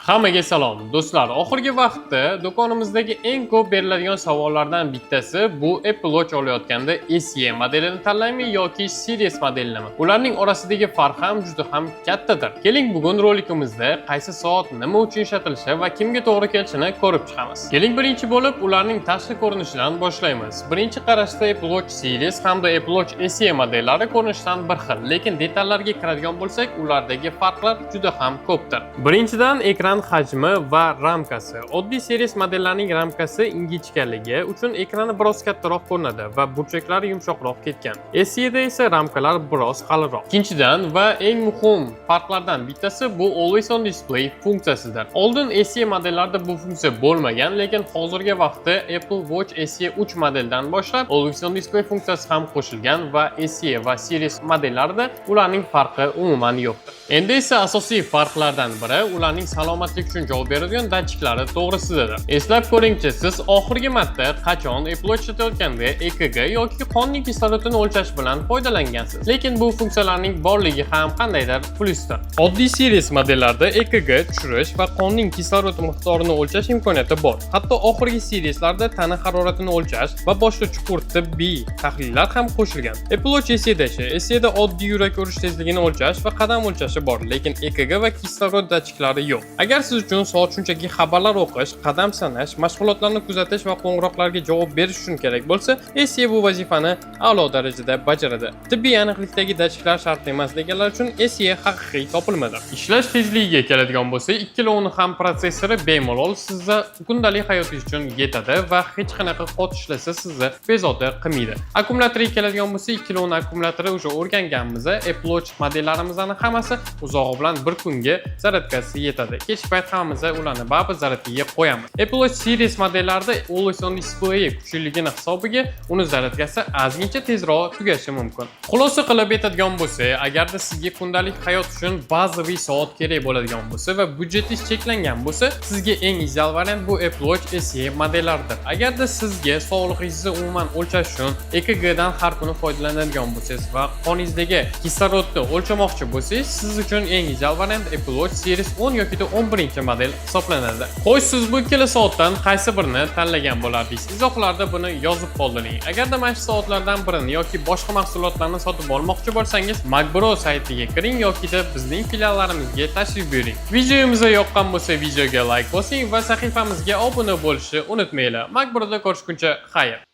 Hammaga salom do'stlar. Oxirgi vaqtda do'konimizdagi eng ko'p beriladigan savollardan bittasi bu Apple Watch olayotganda SE modelini tanlaymi yoki Series modelini. Ularning orasidagi farq ham juda ham kattadir. Keling bugun rolikimizda qaysi soat nima uchun ishlatilishi va kimga to'g'ri kelishini ko'rib chiqamiz. Keling birinchi bo'lib ularning tashqi ko'rinishidan boshlaymiz. Birinchi qarashda Apple Watch Series hamda Apple Watch SE modellari ko'rinishdan bir xil, lekin detallarga kiradigan bo'lsak, ulardagi farqlar juda ham ko'pdir. Birinchidan ekran hajmi va ramkasi. Oddiy Series modellarining ramkasi ingichkaligi uchun ekrani biroz kattaroq ko'rinadi va burchaklari yumshoqroq ketgan. SEda esa ramkalar biroz qalinroq. Ikkinchidan va eng muhim farqlardan bittasi bu Always on Display funksiyasidir. Oldin SE modellarida bu funksiya bo'lmagan, lekin hozirgi vaqtda Apple Watch SE 3 modeldan boshlab Always on Display funksiyasi ham qo'shilgan va SE va Series modellarida ularning farqi umuman yo'qdir. Endi esa asosiy farqlardan biri ularning salomatlik uchun javob beradigan datchiklari to'g'risidadir. Eslab ko'ringchi, siz oxirgi marta qachon Apple Watch ishlatayotganda EKG yoki qonning kislorodini o'lchash bilan foydalangansiz. Lekin bu funksiyalarning borligi ham qandaydir plusdir. Oddiy Series modellarda EKG tushirish va qonning kislorod miqdorini o'lchash imkoniyati bor. Hatto oxirgi serieslarda tana haroratini o'lchash va boshqa chuqur tibbiy tahlillar ham qo'shilgan. Apple Watch SEda oddiy yurak urish tezligini o'lchash va qadam o'lchashi bor, lekin EKG va kislorod datchiklari yo'q. Agar siz uchun soat shunchaki xabarlar o'qish, qadam sanash, mashg'ulotlarni kuzatish va qo'ng'iroqlarga javob berish uchun kerak bo'lsa, SE bu vazifani a'lo darajada bajaradi. Tibbiy aniqlikdagi datchiklar shart emas deganlar uchun SE haqiqiy topilmadir. Ishlash tezligiga keladigan bo'lsa, ikkalovini ham protsessori bemalol sizni kundalik hayotingiz uchun yetadi va hech qanaqa qot ishlasa sizni bezovta qilmaydi. Akkumulyatoriga keladigan bo'lsa, ikkalovini akkumulyatori o'sha o'rganganmiz, Apple Watch modellarimizning hammasi uzog'i bilan bir kunga zaryadkasi yetadi. Kech payt hammamiz ularni baribir zaryadkaga qo'yamiz. Apple Watch Series modellarida Always on Display kuchliligini hisobiga uni zaryadkasi ozgincha tezroq tugashi mumkin. Xulosa qilib aytadigan bo'lsak, agarda sizga kundalik hayot uchun bazaviy soat kerak bo'ladigan bo'lsa va budjetingiz cheklangan bo'lsa, sizga eng ideal variant bu Apple Watch SE modellaridir. Agarda sizga sog'lig'ingizni umuman o'lchash uchun EKG dan har kuni foydalanadigan bo'lsangiz va qoningizdagi kislorodni o'lchamoqchi bo'lsangiz, siz uchun eng ideal variant Apple Watch Series 10 yoki 11 model hisoblanadi. Xo'sh, siz bu ikkala soatdan qaysi birini tanlagan bo'lardingiz? Izohlarda buni yozib qoldiring. Agarda mana shu soatlardan birini yoki boshqa mahsulotlarni sotib olmoqchi bo'lsangiz, Macbro saytiga kiring yoki bizning filiallarimizga tashrif buyuring. Videomiz yoqqan bo'lsa, videoga like bosing va sahifamizga obuna bo'lishni unutmanglar. Macbroda ko'rishguncha xayr.